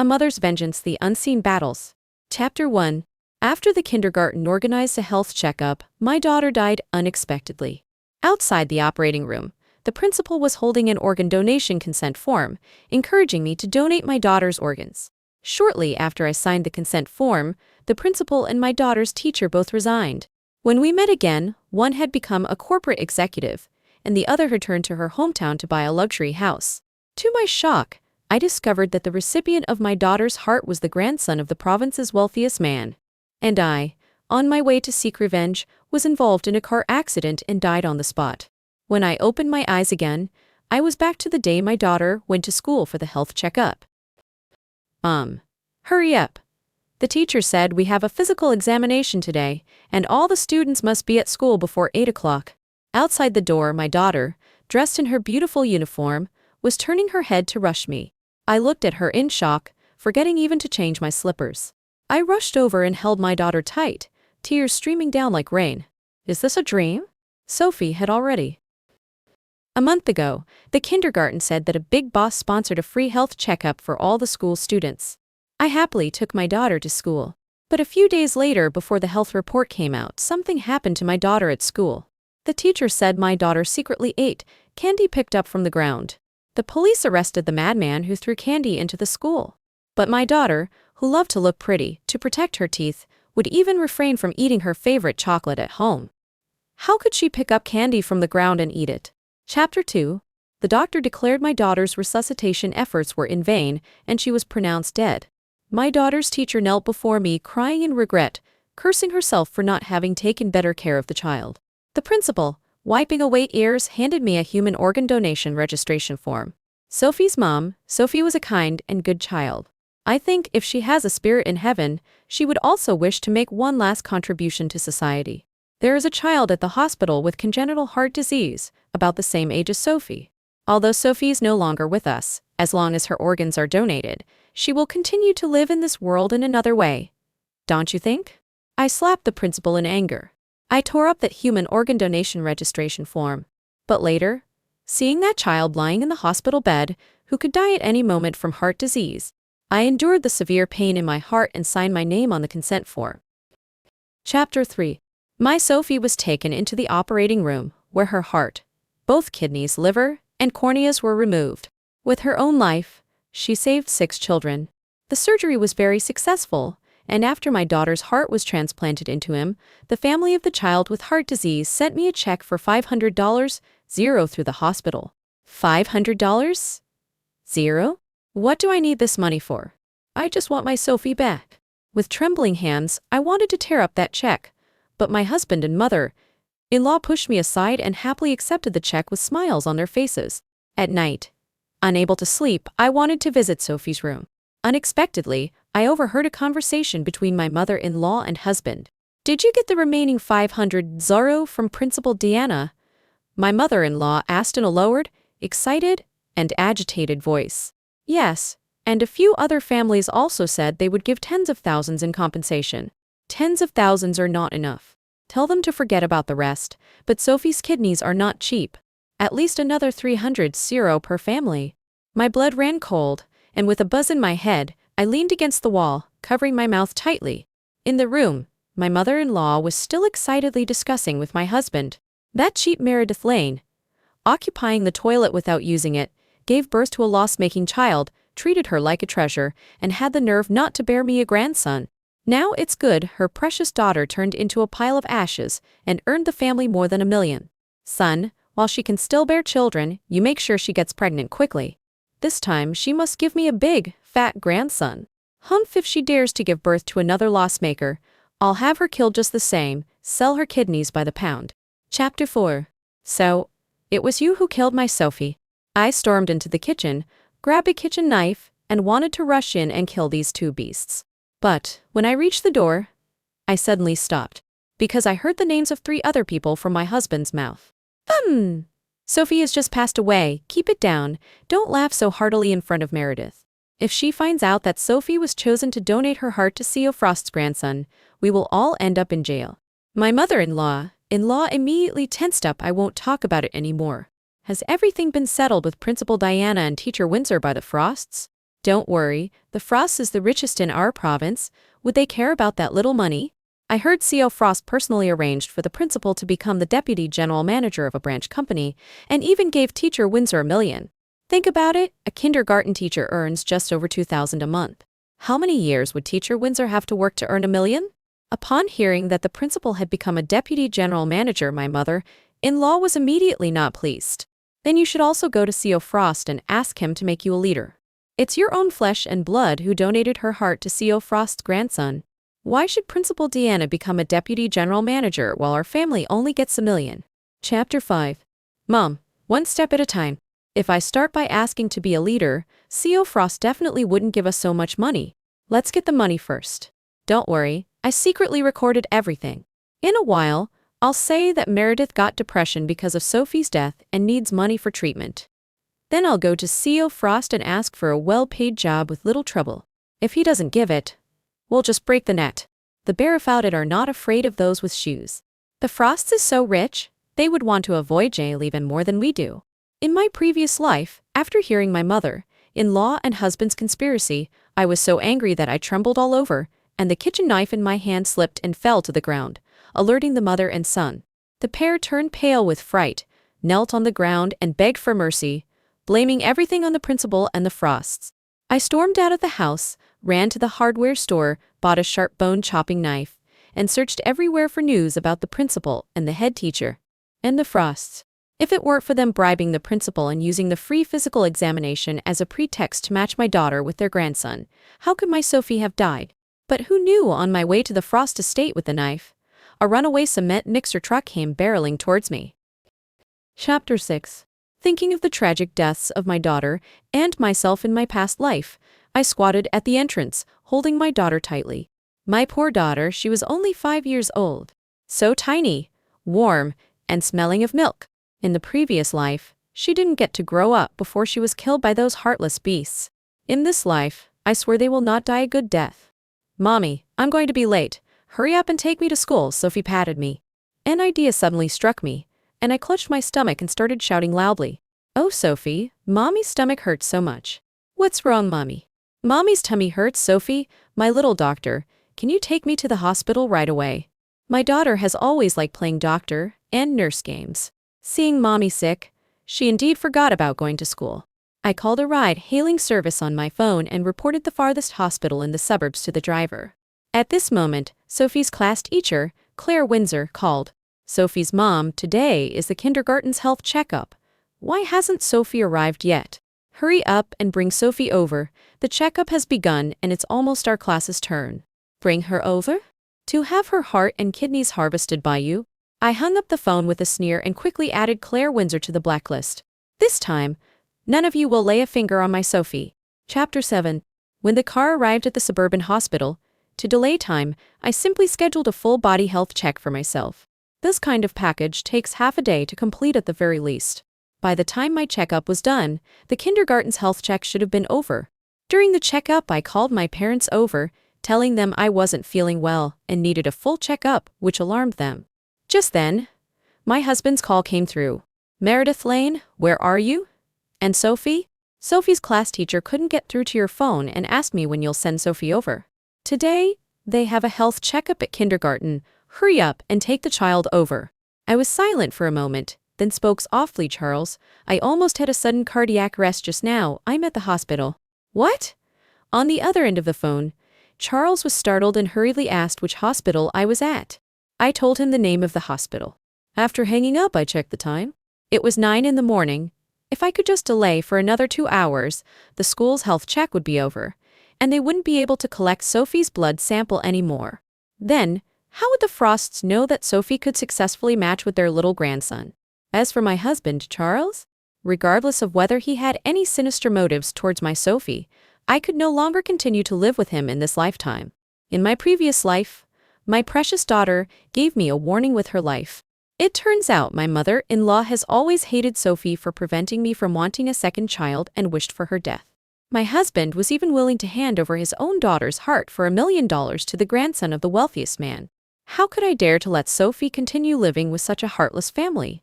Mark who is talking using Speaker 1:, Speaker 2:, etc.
Speaker 1: A Mother's Vengeance, The Unseen Battles. Chapter 1. After the kindergarten organized a health checkup, my daughter died unexpectedly. Outside the operating room, the principal was holding an organ donation consent form, encouraging me to donate my daughter's organs. Shortly after I signed the consent form, the principal and my daughter's teacher both resigned. When we met again, one had become a corporate executive, and the other returned to her hometown to buy a luxury house. To my shock, I discovered that the recipient of my daughter's heart was the grandson of the province's wealthiest man. And I, on my way to seek revenge, was involved in a car accident and died on the spot. When I opened my eyes again, I was back to the day my daughter went to school for the health checkup. Hurry up. The teacher said we have a physical examination today, and all the students must be at school before 8 o'clock. Outside the door, my daughter, dressed in her beautiful uniform, was turning her head to rush me. I looked at her in shock, forgetting even to change my slippers. I rushed over and held my daughter tight, tears streaming down like rain. Is this a dream? Sophie had already. A month ago, the kindergarten said that a big boss sponsored a free health checkup for all the school students. I happily took my daughter to school. But a few days later, before the health report came out, something happened to my daughter at school. The teacher said my daughter secretly ate candy picked up from the ground. The police arrested the madman who threw candy into the school. But my daughter, who loved to look pretty, to protect her teeth, would even refrain from eating her favorite chocolate at home. How could she pick up candy from the ground and eat it? Chapter 2. The doctor declared my daughter's resuscitation efforts were in vain, and she was pronounced dead. My daughter's teacher knelt before me, crying in regret, cursing herself for not having taken better care of the child. The principal, wiping away tears, handed me a human organ donation registration form. Sophie's mom, Sophie was a kind and good child. I think if she has a spirit in heaven, she would also wish to make one last contribution to society. There is a child at the hospital with congenital heart disease, about the same age as Sophie. Although Sophie is no longer with us, as long as her organs are donated, she will continue to live in this world in another way. Don't you think? I slapped the principal in anger. I tore up that human organ donation registration form. But later, seeing that child lying in the hospital bed, who could die at any moment from heart disease, I endured the severe pain in my heart and signed my name on the consent form. Chapter 3. My Sophie was taken into the operating room, where her heart, both kidneys, liver, and corneas were removed. With her own life, she saved 6 children. The surgery was very successful, and after my daughter's heart was transplanted into him, the family of the child with heart disease sent me a check for $500, zero through the hospital. $500? Zero? What do I need this money for? I just want my Sophie back. With trembling hands, I wanted to tear up that check, but my husband and mother-in-law pushed me aside and happily accepted the check with smiles on their faces. At night, unable to sleep, I wanted to visit Sophie's room. Unexpectedly, I overheard a conversation between my mother-in-law and husband. Did you get the remaining $500 from Principal Diana? My mother-in-law asked in a lowered, excited, and agitated voice. Yes, and a few other families also said they would give tens of thousands in compensation. Tens of thousands are not enough. Tell them to forget about the rest, but Sophie's kidneys are not cheap. At least another $300 per family. My blood ran cold, and with a buzz in my head, I leaned against the wall, covering my mouth tightly. In the room, my mother-in-law was still excitedly discussing with my husband. That cheap Meredith Lane, occupying the toilet without using it, gave birth to a loss-making child, treated her like a treasure, and had the nerve not to bear me a grandson. Now it's good her precious daughter turned into a pile of ashes and earned the family more than $1 million. Son, while she can still bear children, you make sure she gets pregnant quickly. This time she must give me a big, fat grandson. Humph, if she dares to give birth to another loss-maker, I'll have her killed just the same, sell her kidneys by the pound. Chapter 4. So, it was you who killed my Sophie. I stormed into the kitchen, grabbed a kitchen knife, and wanted to rush in and kill these 2 beasts. But, when I reached the door, I suddenly stopped, because I heard the names of 3 other people from my husband's mouth. Sophie has just passed away, keep it down, don't laugh so heartily in front of Meredith. If she finds out that Sophie was chosen to donate her heart to C.O. Frost's grandson, we will all end up in jail. My mother-in-law immediately tensed up. I won't talk about it anymore. Has everything been settled with Principal Diana and Teacher Windsor by the Frosts? Don't worry, the Frost is the richest in our province. Would they care about that little money? I heard CO Frost personally arranged for the principal to become the deputy general manager of a branch company, and even gave teacher Windsor $1 million. Think about it, a kindergarten teacher earns just over $2,000 a month. How many years would teacher Windsor have to work to earn $1 million? Upon hearing that the principal had become a deputy general manager, my mother-in-law was immediately not pleased. Then you should also go to CO Frost and ask him to make you a leader. It's your own flesh and blood who donated her heart to CO Frost's grandson. Why should Principal Deanna become a deputy general manager while our family only gets $1 million? Chapter 5. Mom, one step at a time. If I start by asking to be a leader, CO Frost definitely wouldn't give us so much money. Let's get the money first. Don't worry, I secretly recorded everything. In a while, I'll say that Meredith got depression because of Sophie's death and needs money for treatment. Then I'll go to CO Frost and ask for a well-paid job with little trouble. If he doesn't give it, we'll just break the net. The Barefooted are not afraid of those with shoes. The Frosts is so rich, they would want to avoid jail even more than we do. In my previous life, after hearing my mother-in-law and husband's conspiracy, I was so angry that I trembled all over, and the kitchen knife in my hand slipped and fell to the ground, alerting the mother and son. The pair turned pale with fright, knelt on the ground and begged for mercy, blaming everything on the principal and the Frosts. I stormed out of the house, ran to the hardware store, bought a sharp bone-chopping knife, and searched everywhere for news about the principal and the head teacher. And the Frosts. If it weren't for them bribing the principal and using the free physical examination as a pretext to match my daughter with their grandson, how could my Sophie have died? But who knew? On my way to the Frost estate with the knife, a runaway cement mixer truck came barreling towards me. Chapter 6. Thinking of the tragic deaths of my daughter and myself in my past life, I squatted at the entrance, holding my daughter tightly. My poor daughter, she was only 5 years old. So tiny, warm, and smelling of milk. In the previous life, she didn't get to grow up before she was killed by those heartless beasts. In this life, I swear they will not die a good death. Mommy, I'm going to be late. Hurry up and take me to school, Sophie patted me. An idea suddenly struck me, and I clutched my stomach and started shouting loudly. Oh, Sophie, Mommy's stomach hurts so much. What's wrong, Mommy? Mommy's tummy hurts, Sophie. My little doctor, can you take me to the hospital right away? My daughter has always liked playing doctor and nurse games. Seeing Mommy sick, she indeed forgot about going to school. I called a ride-hailing service on my phone and reported the farthest hospital in the suburbs to the driver. At this moment, Sophie's class teacher, Claire Windsor, called. Sophie's mom, today is the kindergarten's health checkup. Why hasn't Sophie arrived yet? Hurry up and bring Sophie over. The checkup has begun and it's almost our class's turn. Bring her over? To have her heart and kidneys harvested by you? I hung up the phone with a sneer and quickly added Claire Windsor to the blacklist. This time, none of you will lay a finger on my Sophie. Chapter 7. When the car arrived at the suburban hospital, to delay time, I simply scheduled a full-body health check for myself. This kind of package takes half a day to complete at the very least. By the time my checkup was done, the kindergarten's health check should have been over. During the checkup, I called my parents over, telling them I wasn't feeling well and needed a full checkup, which alarmed them. Just then, my husband's call came through. Meredith Lane, where are you? And Sophie? Sophie's class teacher couldn't get through to your phone and asked me when you'll send Sophie over. Today, they have a health checkup at kindergarten. Hurry up and take the child over. I was silent for a moment, then spoke softly. Charles, I almost had a sudden cardiac arrest just now. I'm at the hospital. What? On the other end of the phone, Charles was startled and hurriedly asked which hospital I was at. I told him the name of the hospital. After hanging up, I checked the time. It was 9 in the morning. If I could just delay for another 2 hours, the school's health check would be over, and they wouldn't be able to collect Sophie's blood sample anymore. Then, how would the Frosts know that Sophie could successfully match with their little grandson? As for my husband, Charles, regardless of whether he had any sinister motives towards my Sophie, I could no longer continue to live with him in this lifetime. In my previous life, my precious daughter gave me a warning with her life. It turns out my mother-in-law has always hated Sophie for preventing me from wanting a second child and wished for her death. My husband was even willing to hand over his own daughter's heart for $1 million to the grandson of the wealthiest man. How could I dare to let Sophie continue living with such a heartless family?